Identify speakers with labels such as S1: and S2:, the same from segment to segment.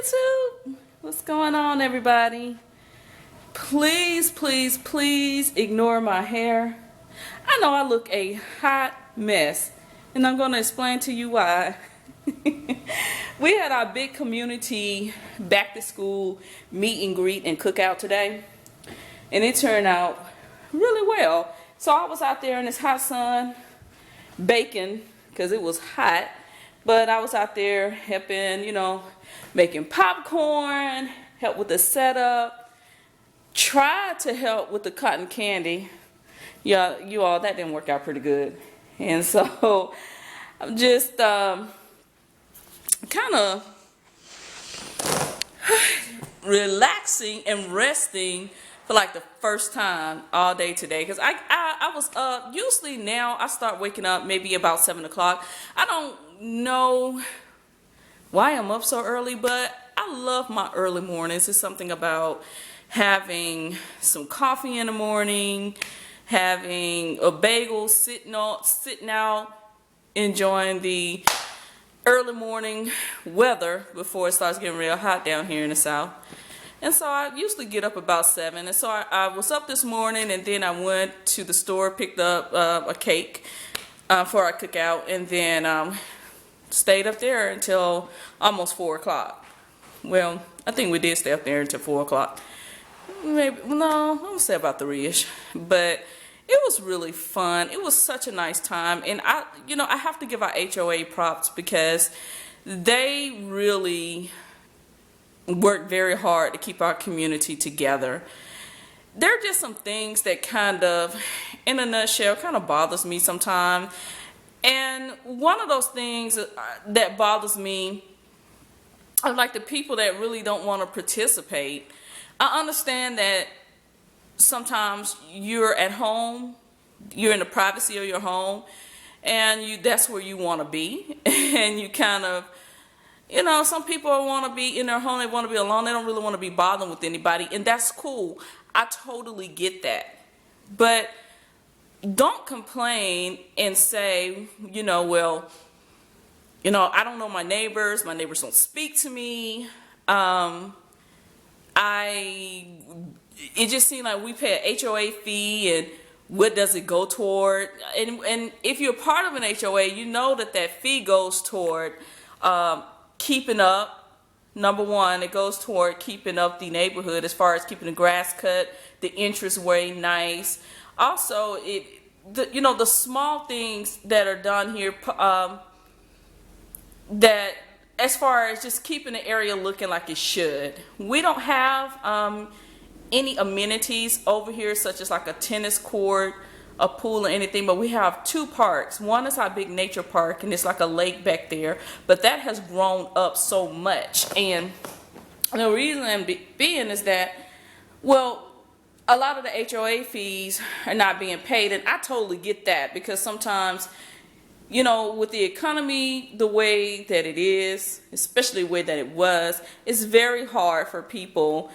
S1: YouTube. What's going on, everybody? Please, please, please ignore my hair. I know I look a hot mess, and I'm going to explain to you why. We had our big community back to school meet and greet and cookout today, and it turned out really well. So I was out there in this hot sun baking because it was hot, but I was out there helping, making popcorn, help with the setup, tried to help with the cotton candy. Yeah, you all, that didn't work out pretty good. And so I'm just kind of relaxing and resting for like the first time all day today, because I was up. Usually now I start waking up maybe about 7 o'clock. I don't know why I'm up so early, but I love my early mornings. It's something about having some coffee in the morning, having a bagel, sitting out, enjoying the early morning weather before it starts getting real hot down here in the South. And so I usually get up about 7. And so I was up this morning, and then I went to the store, picked up a cake for our cookout, and then stayed up there until almost 4 o'clock. Well, I think we did stay up there until 4 o'clock. Maybe, no, I'm gonna say about 3-ish. But it was really fun. It was such a nice time. And I have to give our HOA props, because they really worked very hard to keep our community together. There are just some things that kind of, in a nutshell, kind of bothers me sometimes. And one of those things that bothers me are like the people that really don't want to participate. I understand that sometimes you're at home, you're in the privacy of your home, and that's where you want to be. And you kind of, some people want to be in their home, they want to be alone, they don't really want to be bothering with anybody, and that's cool. I totally get that. But don't complain and say, well, I don't know my neighbors don't speak to me. It just seemed like we pay an HOA fee, and what does it go toward? And if you're part of an HOA, you know that fee goes toward keeping up. Number one, it goes toward keeping up the neighborhood as far as keeping the grass cut, the entranceway nice. Also, the small things that are done here, that as far as just keeping the area looking like it should. We don't have any amenities over here, such as like a tennis court, a pool, or anything, but we have 2 parks. One is our big nature park, and it's like a lake back there, but that has grown up so much. And the reason being is that, well, a lot of the HOA fees are not being paid, and I totally get that, because sometimes, with the economy the way that it is, especially the way that it was, it's very hard for people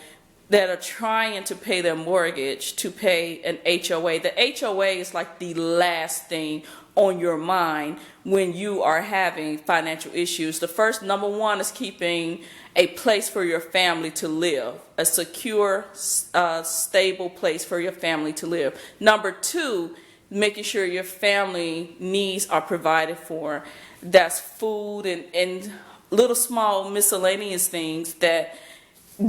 S1: that are trying to pay their mortgage to pay an HOA. The HOA is like the last thing on your mind when you are having financial issues. The first, number one, is keeping a place for your family to live, a secure, stable place for your family to live. Number 2, making sure your family needs are provided for. That's food and little small miscellaneous things that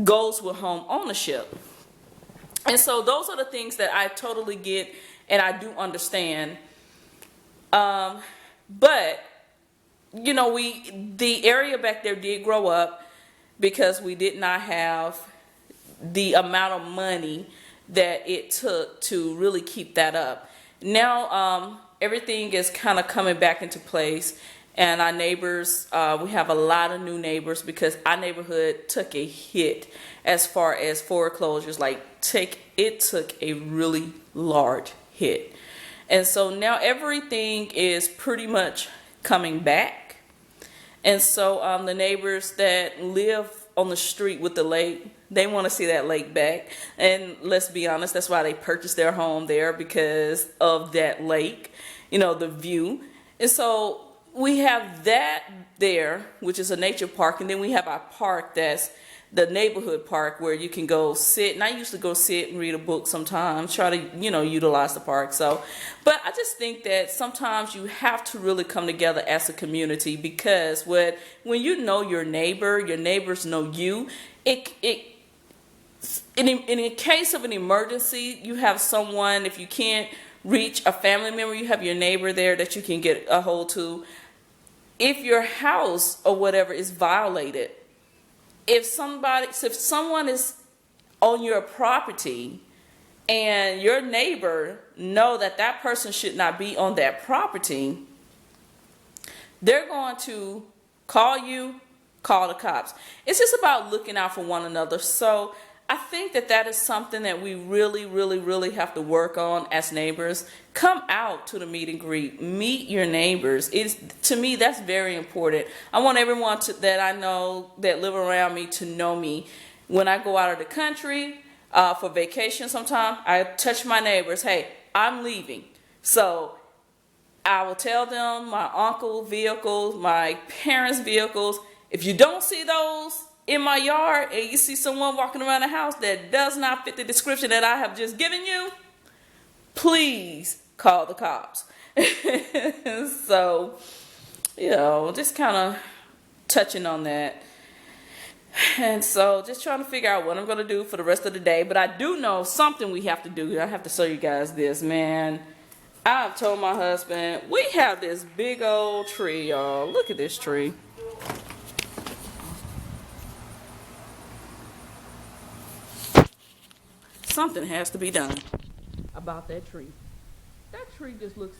S1: goes with home ownership. And so those are the things that I totally get and I do understand. But the area back there did grow up, because we did not have the amount of money that it took to really keep that up. Now everything is kind of coming back into place, and our neighbors, we have a lot of new neighbors, because our neighborhood took a hit as far as foreclosures. It took a really large hit. And so now everything is pretty much coming back. And so the neighbors that live on the street with the lake, they want to see that lake back. And let's be honest, that's why they purchased their home there, because of that lake, the view. And so we have that there, which is a nature park, and then we have our park that's the neighborhood park where you can go sit. And I used to go sit and read a book sometimes, try to, utilize the park. So, but I just think that sometimes you have to really come together as a community, because when you know your neighbors know you. In a case of an emergency, you have someone, if you can't reach a family member, you have your neighbor there that you can get a hold to. If your house or whatever is violated, if someone is on your property and your neighbor know that that person should not be on that property, they're going to call you, call the cops. It's just about looking out for one another. So I think that is something that we really, really, really have to work on as neighbors. Come out to the meet and greet. Meet your neighbors. To me, that's very important. I want everyone that I know that live around me to know me. When I go out of the country for vacation sometime, I touch my neighbors. Hey, I'm leaving. So I will tell them my uncle's vehicles, my parents' vehicles. If you don't see those in my yard and you see someone walking around the house that does not fit the description that I have just given you, please call the cops. So, just kind of touching on that. And so just trying to figure out what I'm going to do for the rest of the day. But I do know something we have to do. I have to show you guys this, man. I've told my husband, we have this big old tree, y'all. Look at this tree. Something has to be done about that tree. That tree just looks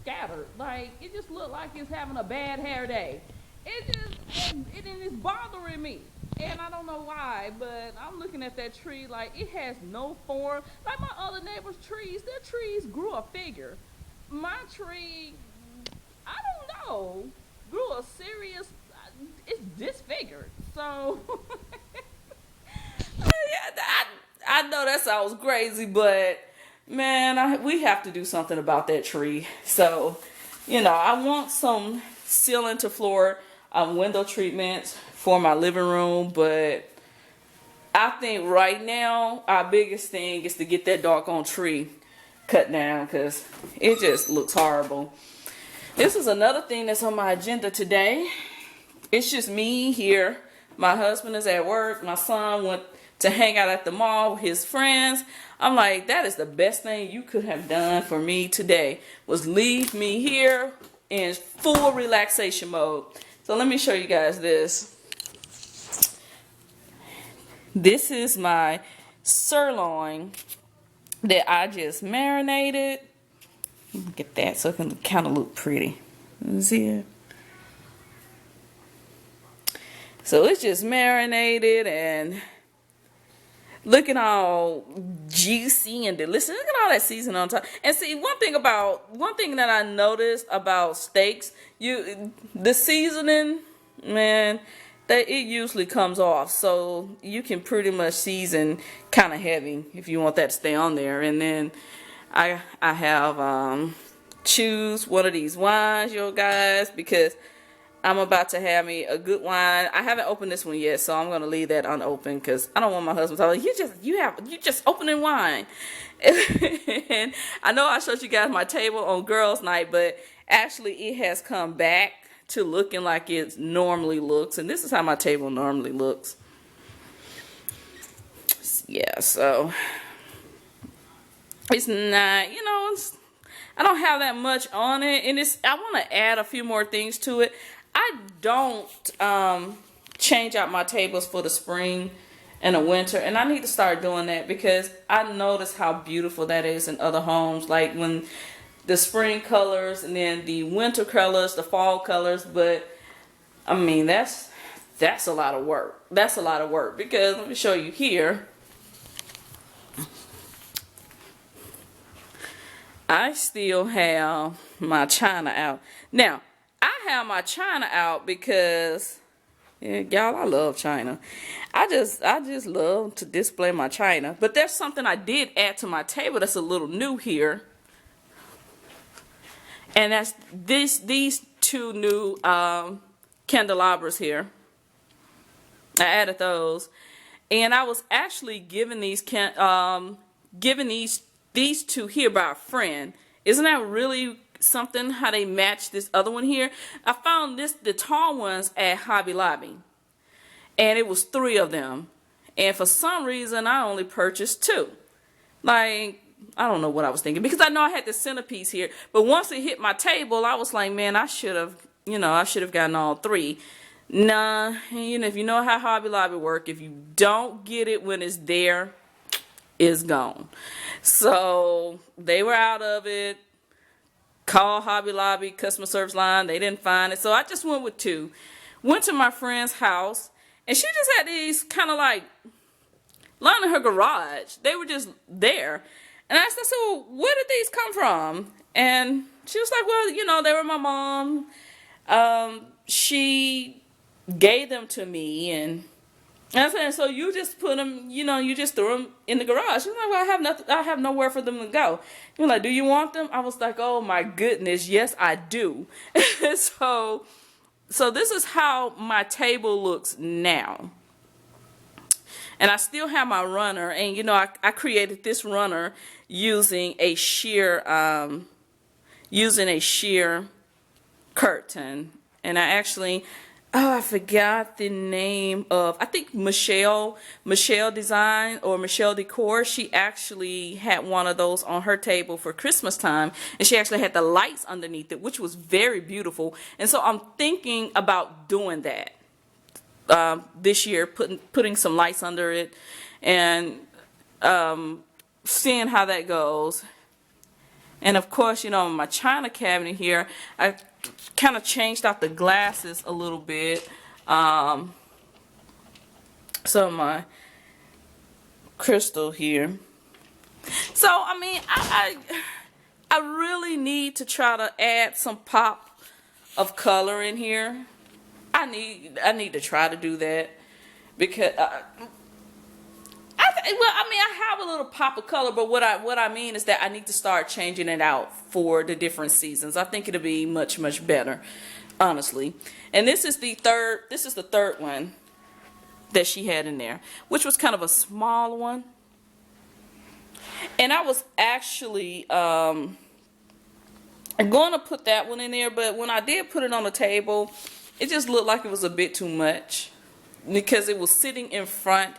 S1: scattered. Like, it just looks like it's having a bad hair day. It is bothering me. And I don't know why, but I'm looking at that tree like it has no form. Like my other neighbors' trees, their trees grew a figure. My tree, I don't know, grew a serious, it's disfigured. So, yeah, I know that sounds crazy, but man, we have to do something about that tree. So, I want some ceiling to floor window treatments for my living room, but I think right now our biggest thing is to get that doggone tree cut down, because it just looks horrible. This is another thing that's on my agenda today. It's just me here. My husband is at work. My son went to hang out at the mall with his friends. I'm like, that is the best thing you could have done for me today, was leave me here in full relaxation mode. So let me show you guys this. This is my sirloin that I just marinated. Get that so it can kind of look pretty. See it? So it's just marinated and looking all juicy and delicious. Look at all that seasoning on top. And see, one thing that I noticed about steaks, the seasoning, man, that it usually comes off. So you can pretty much season kind of heavy if you want that to stay on there. And then I have choose one of these wines, you guys, because I'm about to have me a good wine. I haven't opened this one yet, so I'm gonna leave that unopened because I don't want my husband to tell me, you just opening wine. And I know I showed you guys my table on girls' night, but actually it has come back to looking like it normally looks, and this is how my table normally looks. Yeah, so it's not, I don't have that much on it, and I want to add a few more things to it. I don't change out my tables for the spring and the winter, and I need to start doing that because I notice how beautiful that is in other homes, like when the spring colors and then the winter colors, the fall colors. But I mean, that's a lot of work. That's a lot of work because let me show you here. I still have my china out. Now, I have my china out because, y'all, I love china. I just love to display my china. But there's something I did add to my table that's a little new here. And that's these two new candelabras here. I added those, and I was actually given these these two here by a friend. Isn't that really something how they match this other one here? I found the tall ones at Hobby Lobby, and it was 3 of them, and for some reason I only purchased 2. Like, I don't know what I was thinking, because I know I had the centerpiece here, but once it hit my table, I was like, man, I should have gotten all 3. Nah, if you know how Hobby Lobby work, if you don't get it when it's there, it's gone. So they were out of it. Called Hobby Lobby customer service line, they didn't find it, so I just went with 2. Went to my friend's house, and she just had these kind of like lining her garage. They were just there. And I said, so where did these come from? And she was like, well, they were my mom. She gave them to me. And I said, so you just put them, you just threw them in the garage. She was like, well, I have nowhere for them to go. You're like, do you want them? I was like, oh my goodness, yes, I do. So this is how my table looks now. And I still have my runner, and I created this runner using a sheer curtain. And I actually, I forgot the name of, I think Michelle Design or Michelle Decor. She actually had one of those on her table for Christmas time, and she actually had the lights underneath it, which was very beautiful. And so I'm thinking about doing that. This year, putting some lights under it, and seeing how that goes. And of course, my china cabinet here, I kind of changed out the glasses a little bit. So my crystal here. So I mean, I really need to try to add some pop of color in here. I need to try to do that, because I have a little pop of color, but what I mean is that I need to start changing it out for the different seasons. I think it'll be much better, honestly. And this is the third one that she had in there, which was kind of a small one. And I was actually going to put that one in there, but when I did put it on the table, it just looked like it was a bit too much, because it was sitting in front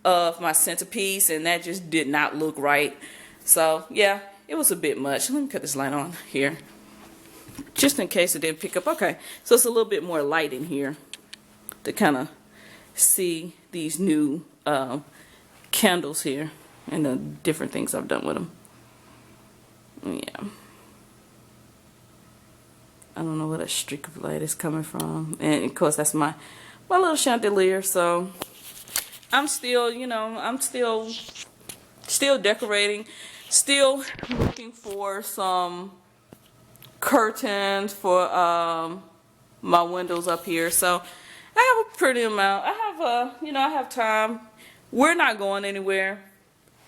S1: of my centerpiece, and that just did not look right. So yeah, it was a bit much. Let me cut this light on here, just in case it didn't pick up. Okay, so it's a little bit more light in here to kind of see these new candles here and the different things I've done with them. Yeah. I don't know where that streak of light is coming from. And of course that's my little chandelier. So I'm still, I'm still decorating, still looking for some curtains for my windows up here. So I have a pretty amount. I have time. We're not going anywhere.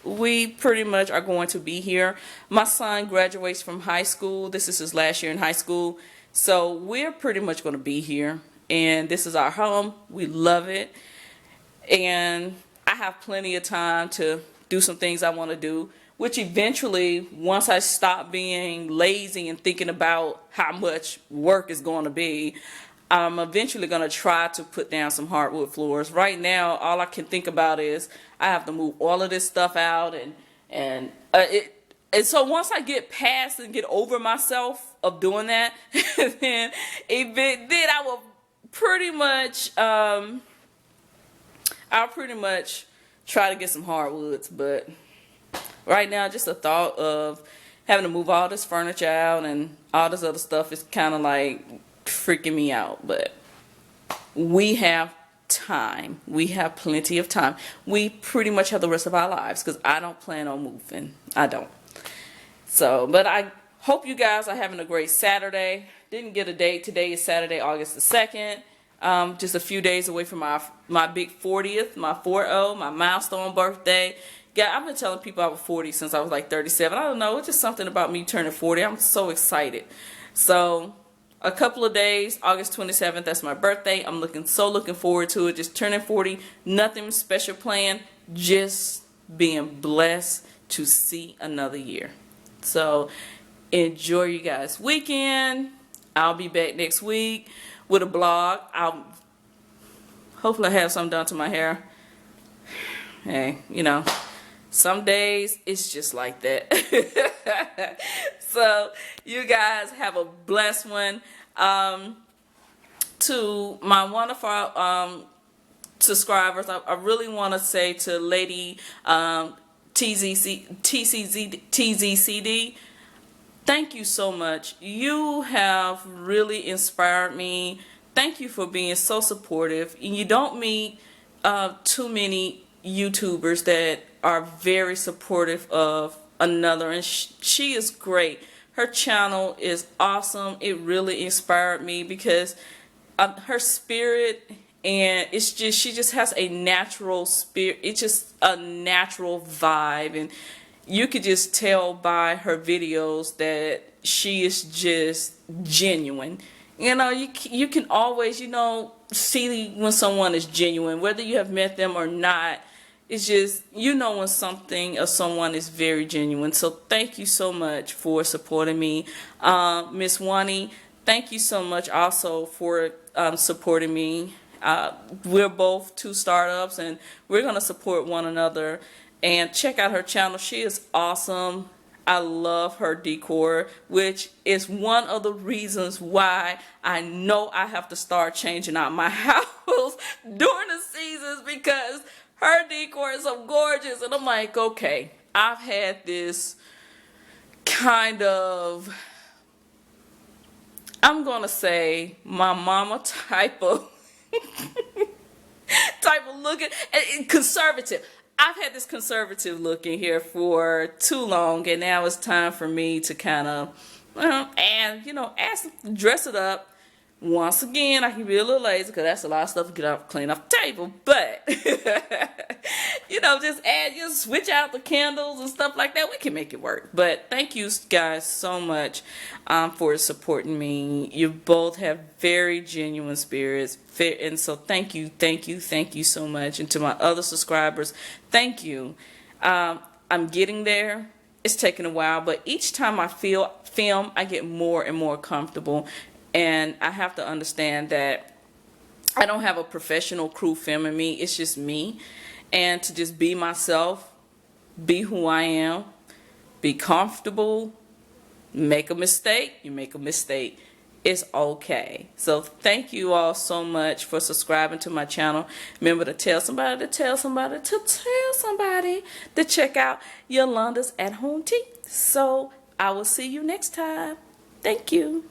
S1: We pretty much are going to be here. My son graduates from high school. This is his last year in high school. So we're pretty much going to be here. And this is our home. We love it. And I have plenty of time to do some things I want to do, which eventually, once I stop being lazy and thinking about how much work is going to be, I'm eventually going to try to put down some hardwood floors. Right now, all I can think about is I have to move all of this stuff out, and so once I get past and get over myself of doing that, then I will pretty much I'll pretty much try to get some hardwoods. But right now, just the thought of having to move all this furniture out and all this other stuff is kind of like freaking me out. But we have time. We have plenty of time. We pretty much have the rest of our lives, because I don't plan on moving. I don't. So, but I hope you guys are having a great Saturday. Didn't get a date. Today is Saturday, August the 2nd. Just a few days away from my big 40th, my 40, my milestone birthday. Yeah, I've been telling people I was 40 since I was like 37. I don't know. It's just something about me turning 40. I'm so excited. So a couple of days, August 27th, that's my birthday. I'm looking forward to it. Just turning 40, nothing special planned, just being blessed to see another year. So enjoy you guys' weekend. I'll be back next week with a blog. I'll hopefully have something done to my hair. Hey, you know, some days it's just like that. So you guys have a blessed one. To my wonderful subscribers, I really want to say to Lady TZCD, thank you so much. You have really inspired me. Thank you for being so supportive. And you don't meet too many YouTubers that are very supportive of another, and she is great. Her channel is awesome. It really inspired me because her spirit, and it's just, she just has a natural spirit. It's just a natural vibe, and you could just tell by her videos that she is just genuine. You know, you can always, you know, see when someone is genuine, whether you have met them or not. It's just, you know, when something or someone is very genuine. So thank you so much for supporting me. Miss Wani, thank you so much also for supporting me. We're both two startups, and we're going to support one another. And check out her channel. She is awesome. I love her decor, which is one of the reasons why I know I have to start changing out my house during the seasons, because her decor is so gorgeous. And I'm like, okay, I've had this kind of, I'm going to say, my mama type of looking, and conservative. I've had this conservative look in here for too long, and now it's time for me to kind of, and, you know, dress it up. Once again, I can be a little lazy because that's a lot of stuff to get off, clean off the table. But, you know, just switch out the candles and stuff like that. We can make it work. But thank you guys so much for supporting me. You both have very genuine spirits. And so thank you so much. And to my other subscribers, thank you. I'm getting there. It's taking a while, but each time I film, I get more and more comfortable. And I have to understand that I don't have a professional crew filming me. It's just me. And to just be myself, be who I am, be comfortable, make a mistake, you make a mistake. It's okay. So thank you all so much for subscribing to my channel. Remember to tell somebody to tell somebody to tell somebody to check out Yolanda's At Home Tea. So I will see you next time. Thank you.